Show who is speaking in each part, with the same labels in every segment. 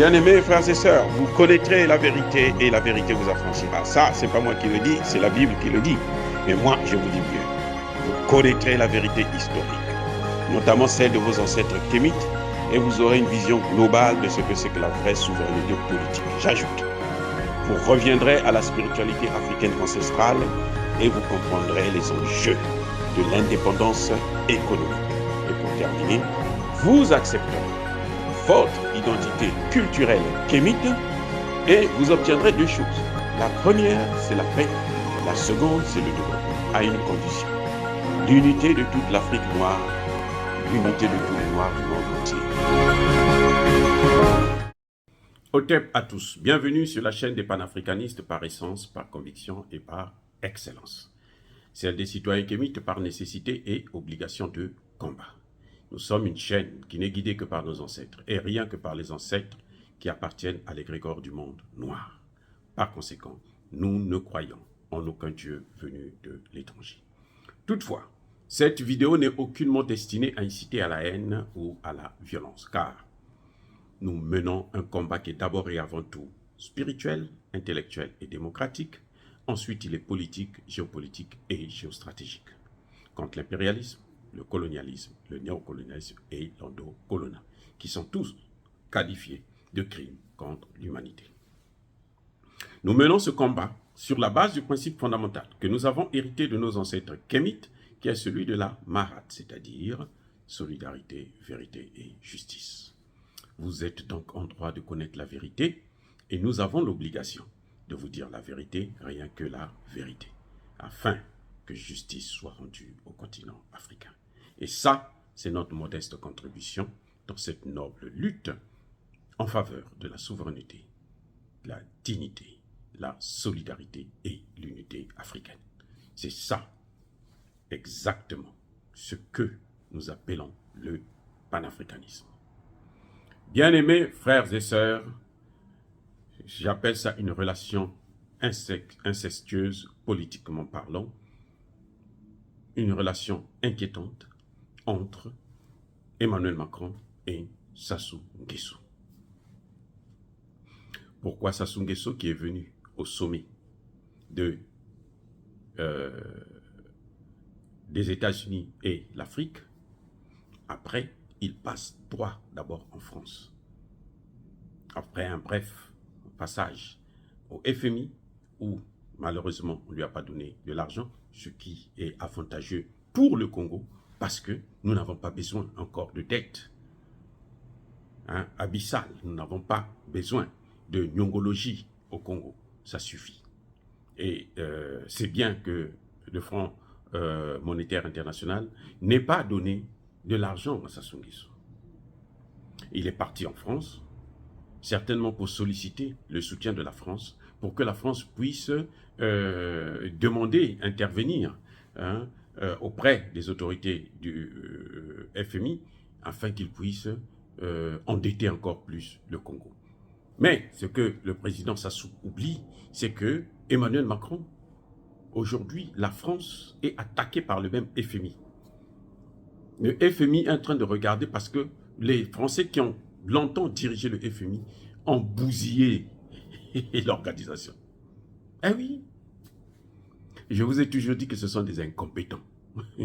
Speaker 1: Bien-aimés frères et sœurs, vous connaîtrez la vérité et la vérité vous affranchira. Ça, c'est pas moi qui le dis, c'est la Bible qui le dit. Mais moi, je vous dis mieux. Vous connaîtrez la vérité historique, notamment celle de vos ancêtres kémites, et vous aurez une vision globale de ce que c'est que la vraie souveraineté politique. J'ajoute, vous reviendrez à la spiritualité africaine ancestrale et vous comprendrez les enjeux de l'indépendance économique. Et pour terminer, vous accepterez votre identité culturelle kémite et vous obtiendrez deux choses. La première, c'est la paix. La seconde, c'est le développement, à une condition. L'unité de toute l'Afrique noire, l'unité de tous les Noirs du monde entier. Otep à tous. Bienvenue sur la chaîne des panafricanistes par essence, par conviction et par excellence. Celle des citoyens kémites par nécessité et obligation de combat. Nous sommes une chaîne qui n'est guidée que par nos ancêtres, et rien que par les ancêtres qui appartiennent à l'égrégore du monde noir. Par conséquent, nous ne croyons en aucun Dieu venu de l'étranger. Toutefois, cette vidéo n'est aucunement destinée à inciter à la haine ou à la violence, car nous menons un combat qui est d'abord et avant tout spirituel, intellectuel et démocratique. Ensuite, il est politique, géopolitique et géostratégique. Contre l'impérialisme, le colonialisme, le néocolonialisme et l'endocoloniat, qui sont tous qualifiés de crimes contre l'humanité. Nous menons ce combat sur la base du principe fondamental que nous avons hérité de nos ancêtres kémites, qui est celui de la Marat, c'est-à-dire solidarité, vérité et justice. Vous êtes donc en droit de connaître la vérité et nous avons l'obligation de vous dire la vérité, rien que la vérité, afin que justice soit rendue au continent africain. Et ça, c'est notre modeste contribution dans cette noble lutte en faveur de la souveraineté, la dignité, la solidarité et l'unité africaine. C'est ça, exactement, ce que nous appelons le panafricanisme. Bien-aimés frères et sœurs, j'appelle ça une relation incestueuse, politiquement parlant, une relation inquiétante entre Emmanuel Macron et Sassou Nguesso. Pourquoi Sassou Nguesso, qui est venu au sommet des États-Unis et l'Afrique, après, il passe droit d'abord en France. Après un bref passage au FMI, où malheureusement on ne lui a pas donné de l'argent, ce qui est avantageux pour le Congo, parce que nous n'avons pas besoin encore de dette abyssale. Nous n'avons pas besoin de nyongologie au Congo. Ça suffit. Et c'est bien que le Fonds monétaire international n'ait pas donné de l'argent à Sassou Nguesso. Il est parti en France, certainement pour solliciter le soutien de la France, pour que la France puisse demander, intervenir auprès des autorités du FMI, afin qu'ils puissent endetter encore plus le Congo. Mais ce que le président Sassou oublie, c'est que Emmanuel Macron, aujourd'hui, la France est attaquée par le même FMI. Le FMI est en train de regarder parce que les Français qui ont longtemps dirigé le FMI ont bousillé l'organisation. Eh oui, je vous ai toujours dit que ce sont des incompétents.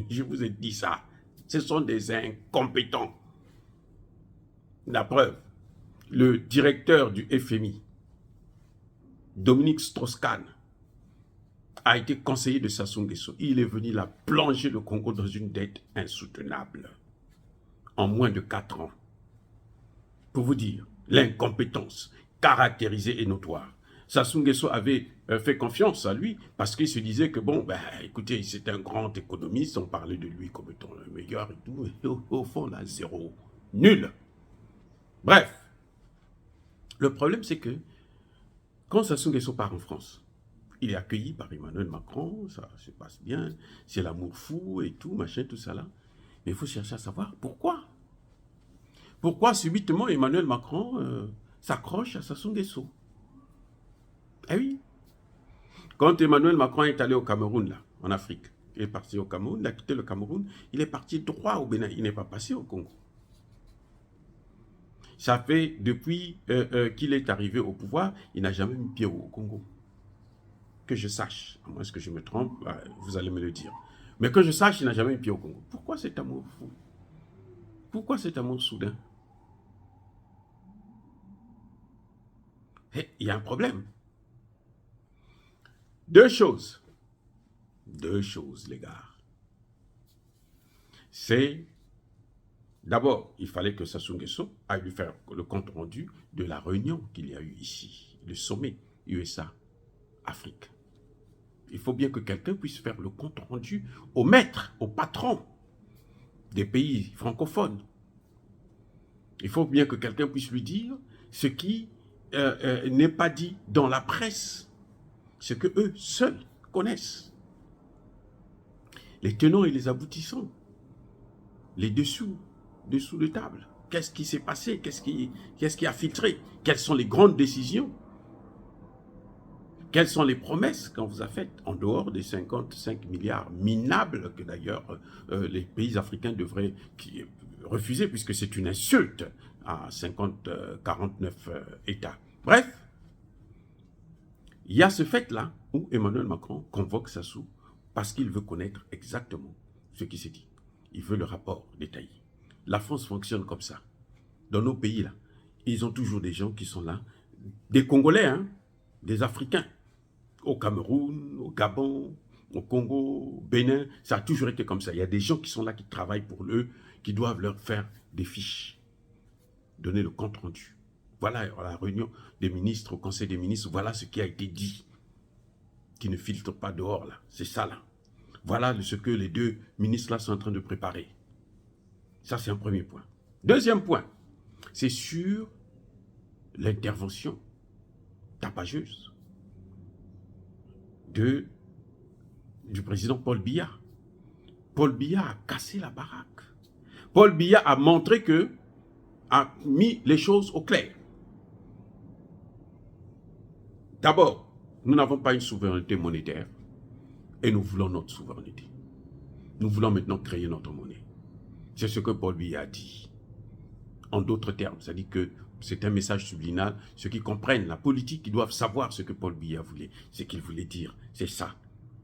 Speaker 1: Je vous ai dit ça. Ce sont des incompétents. La preuve, le directeur du FMI, Dominique Strauss-Kahn, a été conseiller de Sassou Nguesso. Il est venu là plonger le Congo dans une dette insoutenable en moins de 4 ans. Pour vous dire, l'incompétence caractérisée et notoire. Sassou Nguesso avait fait confiance à lui parce qu'il se disait que, bon, ben, écoutez, c'est un grand économiste, on parlait de lui comme étant le meilleur et tout, et au fond, là, zéro, nul. Bref, le problème, c'est que quand Sassou Nguesso part en France, il est accueilli par Emmanuel Macron, ça se passe bien, c'est l'amour fou et tout, machin, tout ça là. Mais il faut chercher à savoir pourquoi. Pourquoi subitement Emmanuel Macron s'accroche à Sassou Nguesso? Eh oui. Quand Emmanuel Macron est allé au Cameroun, là, en Afrique, il est parti au Cameroun, il a quitté le Cameroun, il est parti droit au Bénin, il n'est pas passé au Congo. Ça fait depuis qu'il est arrivé au pouvoir, il n'a jamais mis pied au Congo. Que je sache, à moins que je me trompe, vous allez me le dire. Mais que je sache, il n'a jamais mis pied au Congo. Pourquoi cet amour fou? Pourquoi cet amour soudain? Il y a un problème. Deux choses, les gars. C'est, d'abord, il fallait que Sassou Nguesso aille lui faire le compte rendu de la réunion qu'il y a eu ici, le sommet USA-Afrique. Il faut bien que quelqu'un puisse faire le compte rendu au maître, au patron des pays francophones. Il faut bien que quelqu'un puisse lui dire ce qui n'est pas dit dans la presse, ce que eux seuls connaissent. Les tenants et les aboutissants, les dessous de table. Qu'est-ce qui s'est passé? Qu'est-ce qui a filtré? Quelles sont les grandes décisions? Quelles sont les promesses qu'on vous a faites en dehors des 55 milliards minables que d'ailleurs les pays africains devraient refuser puisque c'est une insulte à 49 États. Bref, il y a ce fait-là où Emmanuel Macron convoque Sassou parce qu'il veut connaître exactement ce qui s'est dit. Il veut le rapport détaillé. La France fonctionne comme ça. Dans nos pays, là, ils ont toujours des gens qui sont là, des Congolais, hein, des Africains. Au Cameroun, au Gabon, au Congo, au Bénin, ça a toujours été comme ça. Il y a des gens qui sont là, qui travaillent pour eux, qui doivent leur faire des fiches, donner le compte rendu. Voilà, à la réunion des ministres, au Conseil des ministres, voilà ce qui a été dit, qui ne filtre pas dehors, là. C'est ça, là. Voilà ce que les deux ministres, là, sont en train de préparer. Ça, c'est un premier point. Deuxième point, c'est sur l'intervention tapageuse du président Paul Biya. Paul Biya a cassé la baraque. Paul Biya a montré que, a mis les choses au clair. D'abord, nous n'avons pas une souveraineté monétaire et nous voulons notre souveraineté. Nous voulons maintenant créer notre monnaie. C'est ce que Paul Biya a dit. En d'autres termes, c'est-à-dire que c'est un message subliminal. Ceux qui comprennent la politique, ils doivent savoir ce que Paul Biya voulait. Ce qu'il voulait dire, c'est ça.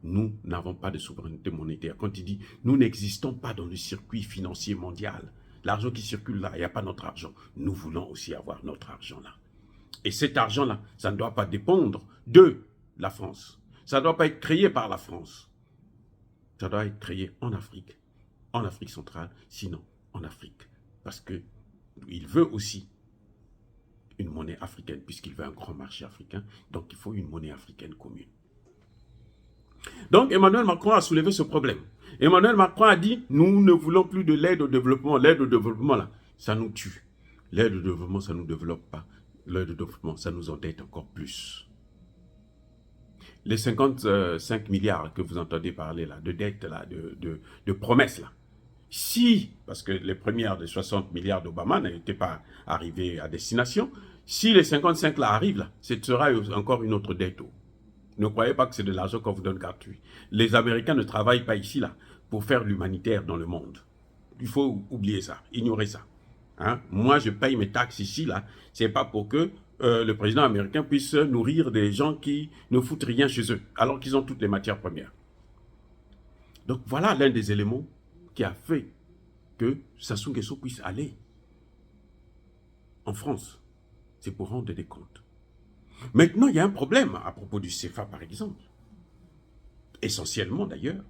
Speaker 1: Nous n'avons pas de souveraineté monétaire. Quand il dit, nous n'existons pas dans le circuit financier mondial. L'argent qui circule là, il n'y a pas notre argent. Nous voulons aussi avoir notre argent là. Et cet argent-là, ça ne doit pas dépendre de la France. Ça ne doit pas être créé par la France. Ça doit être créé en Afrique centrale, sinon en Afrique. Parce qu'il veut aussi une monnaie africaine, puisqu'il veut un grand marché africain. Donc, il faut une monnaie africaine commune. Donc, Emmanuel Macron a soulevé ce problème. Emmanuel Macron a dit, nous ne voulons plus de l'aide au développement. L'aide au développement, là, ça nous tue. L'aide au développement, ça ne nous développe pas. L'aide au développement, ça nous endette encore plus. Les 55 milliards que vous entendez parler, là, de dettes, là, de promesses, là. Si, parce que les premières de 60 milliards d'Obama n'étaient pas arrivées à destination, si les 55 là arrivent, là, ce sera encore une autre dette. Ne croyez pas que c'est de l'argent qu'on vous donne gratuit. Les Américains ne travaillent pas ici là pour faire l'humanitaire dans le monde. Il faut oublier ça, ignorer ça. Hein? Moi, je paye mes taxes ici là. C'est pas pour que le président américain puisse nourrir des gens qui ne foutent rien chez eux, alors qu'ils ont toutes les matières premières. Donc voilà l'un des éléments qui a fait que Sassou Nguesso puisse aller en France. C'est pour rendre des comptes. Maintenant, il y a un problème à propos du CFA, par exemple. Essentiellement, d'ailleurs.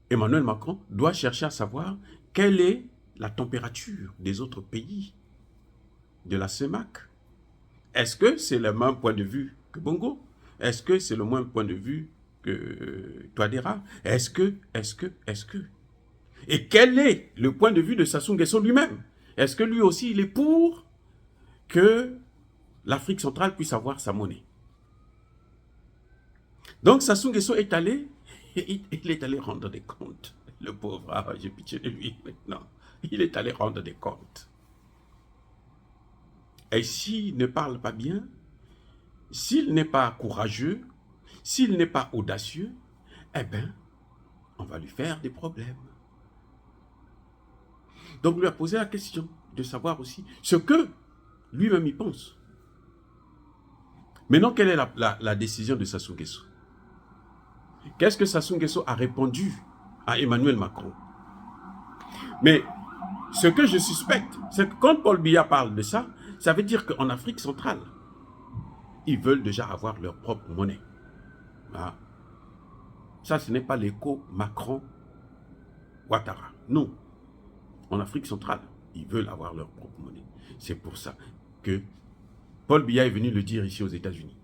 Speaker 1: Emmanuel Macron doit chercher à savoir quelle est la température des autres pays de la CEMAC. Est-ce que c'est le même point de vue que Bongo? Est-ce que c'est le même point de vue que Touadéra? Est-ce que Et quel est le point de vue de Sassou Nguesso lui-même? Est-ce que lui aussi, il est pour que l'Afrique centrale puisse avoir sa monnaie? Donc Sassou Nguesso est allé, il est allé rendre des comptes. Le pauvre, j'ai pitié de lui maintenant. Il est allé rendre des comptes. Et s'il ne parle pas bien, s'il n'est pas courageux, s'il n'est pas audacieux, eh bien, on va lui faire des problèmes. Donc, lui a posé la question de savoir aussi ce que lui-même y pense. Maintenant, quelle est la décision de Sassou Nguesso? Qu'est-ce que Sassou Nguesso a répondu à Emmanuel Macron? Mais ce que je suspecte, c'est que quand Paul Biya parle de ça, ça veut dire qu'en Afrique centrale, ils veulent déjà avoir leur propre monnaie. Ah. Ça, ce n'est pas l'écho Macron-Ouattara. Non. En Afrique centrale, ils veulent avoir leur propre monnaie. C'est pour ça que Paul Biya est venu le dire ici aux États-Unis.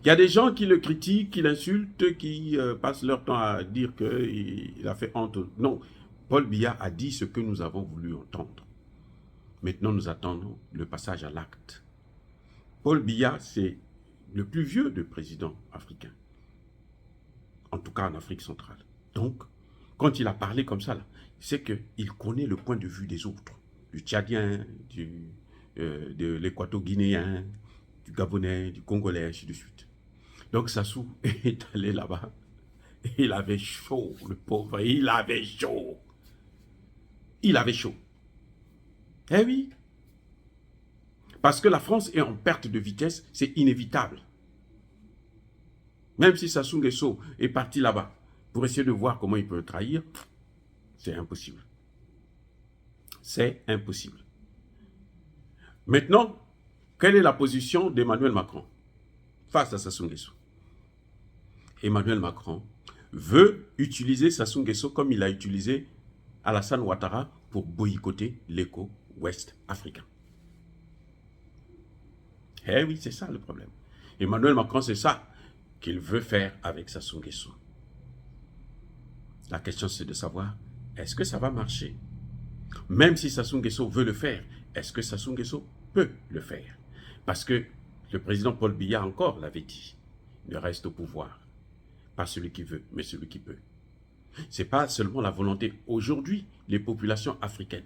Speaker 1: Il y a des gens qui le critiquent, qui l'insultent, qui passent leur temps à dire qu'il a fait honte. Non, Paul Biya a dit ce que nous avons voulu entendre. Maintenant, nous attendons le passage à l'acte. Paul Biya, c'est le plus vieux des présidents africains. En tout cas, en Afrique centrale. Donc, quand il a parlé comme ça, c'est qu'il connaît le point de vue des autres. Du Tchadien, de l'Équato-Guinéen, du Gabonais, du Congolais, ainsi de suite. Donc Sassou est allé là-bas. Il avait chaud, le pauvre. Il avait chaud. Il avait chaud. Eh oui. Parce que la France est en perte de vitesse, c'est inévitable. Même si Sassou Nguesso est parti là-bas pour essayer de voir comment il peut le trahir, c'est impossible. C'est impossible. Maintenant, quelle est la position d'Emmanuel Macron face à Sassou Nguesso? Emmanuel Macron veut utiliser Sassou Nguesso comme il a utilisé Alassane Ouattara pour boycotter l'éco-ouest africain. Eh oui, c'est ça le problème. Emmanuel Macron, c'est ça qu'il veut faire avec Sassou Nguesso. La question, c'est de savoir, est-ce que ça va marcher? Même si Sassou Nguesso veut le faire, est-ce que Sassou Nguesso peut le faire? Parce que le président Paul Biya encore l'avait dit, il reste au pouvoir. Pas celui qui veut, mais celui qui peut. Ce n'est pas seulement la volonté. Aujourd'hui, les populations africaines,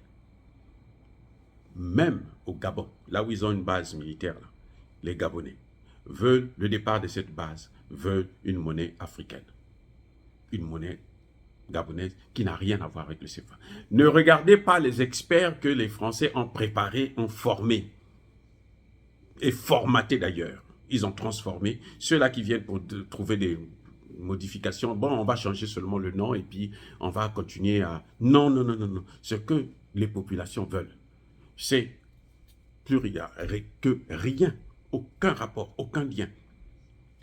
Speaker 1: même au Gabon, là où ils ont une base militaire, là, les Gabonais, veulent le départ de cette base, veulent une monnaie africaine. Une monnaie gabonaise qui n'a rien à voir avec le CFA. Ne regardez pas les experts que les Français ont préparés, ont formés, et formatés d'ailleurs. Ils ont transformé. Ceux-là qui viennent pour trouver des modifications, bon, on va changer seulement le nom et puis on va continuer à... Non, non, non, non, non. Ce que les populations veulent, c'est plus rien, que rien, aucun rapport, aucun lien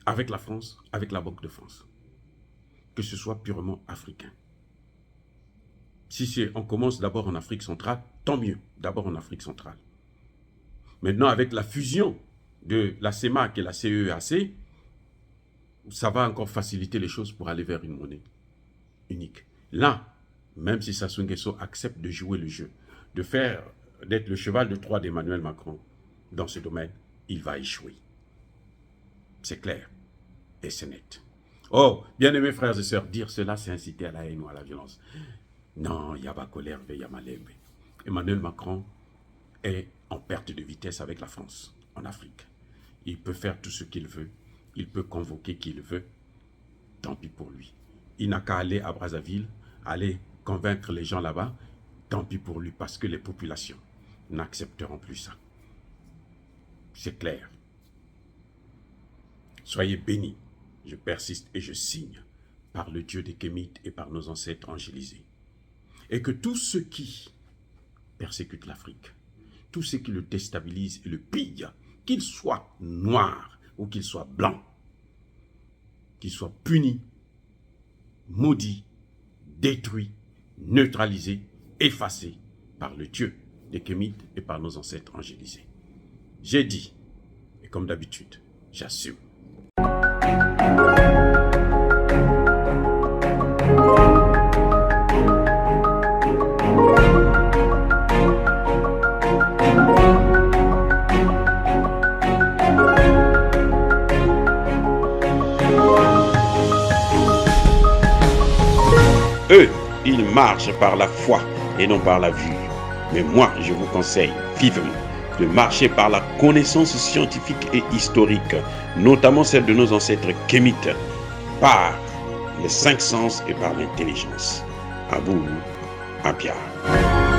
Speaker 1: avec la France, avec la Banque de France. Que ce soit purement africain. Si on commence d'abord en Afrique centrale, tant mieux, d'abord en Afrique centrale. Maintenant, avec la fusion de la CEMAC et la CEAC, ça va encore faciliter les choses pour aller vers une monnaie unique. Là, même si Sassou Nguesso accepte de jouer le jeu, d'être le cheval de Troie d'Emmanuel Macron dans ce domaine, il va échouer. C'est clair et c'est net. Oh, bien-aimés frères et sœurs, dire cela, c'est inciter à la haine ou à la violence. Non, il y a pas colère, il y a malembe. Emmanuel Macron est en perte de vitesse avec la France, en Afrique. Il peut faire tout ce qu'il veut. Il peut convoquer qui il veut. Tant pis pour lui. Il n'a qu'à aller à Brazzaville, aller convaincre les gens là-bas. Tant pis pour lui, parce que les populations n'accepteront plus ça. C'est clair. Soyez bénis. Je persiste et je signe par le Dieu des Kémites et par nos ancêtres angélisés. Et que tous ceux qui persécutent l'Afrique, tous ceux qui le déstabilisent et le pillent, qu'ils soient noirs ou qu'ils soient blancs, qu'ils soient punis, maudits, détruits, neutralisés, effacés par le Dieu des Kémites et par nos ancêtres angélisés. J'ai dit, et comme d'habitude, j'assume. Eux, ils marchent par la foi et non par la vue. Mais moi, je vous conseille vivement de marcher par la connaissance scientifique et historique, notamment celle de nos ancêtres kémites, par les 5 sens et par l'intelligence. À vous, à Pierre.